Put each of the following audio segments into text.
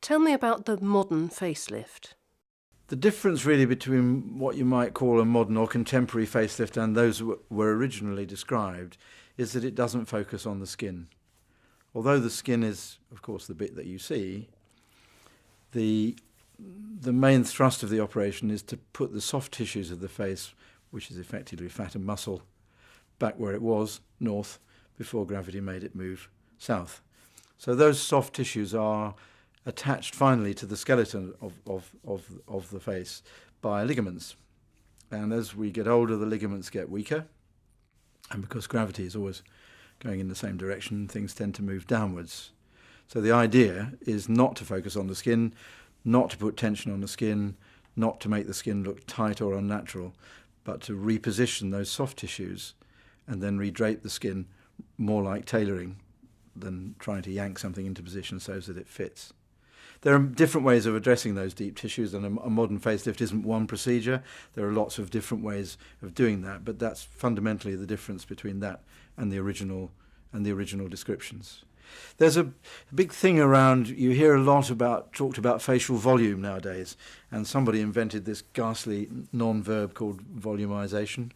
Tell me about the modern facelift. The difference really between what you might call a modern or contemporary facelift and those that were originally described is that it doesn't focus on the skin. Although the skin is, of course, the bit that you see, the main thrust of the operation is to put the soft tissues of the face, which is effectively fat and muscle, back where it was, north, before gravity made it move south. So those soft tissues are attached finally to the skeleton of the face by ligaments. And as we get older, the ligaments get weaker. And because gravity is always going in the same direction, things tend to move downwards. So the idea is not to focus on the skin, not to put tension on the skin, not to make the skin look tight or unnatural, but to reposition those soft tissues and then redrape the skin more like tailoring than trying to yank something into position so that it fits. There are different ways of addressing those deep tissues, and a modern facelift isn't one procedure. There are lots of different ways of doing that, but that's fundamentally the difference between that and the original descriptions. There's a big thing around, you hear a lot talked about facial volume nowadays, and somebody invented this ghastly non-verb called volumization.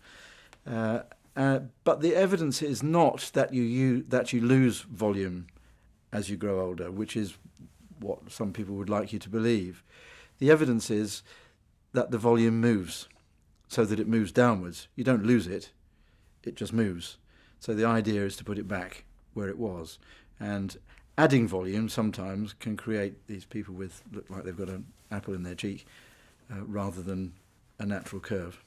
But the evidence is not that you lose volume as you grow older, which is what some people would like you to believe. The evidence is that the volume moves, so that it moves downwards. You don't lose it, it just moves. So the idea is to put it back where it was. And adding volume sometimes can create these people look like they've got an apple in their cheek rather than a natural curve.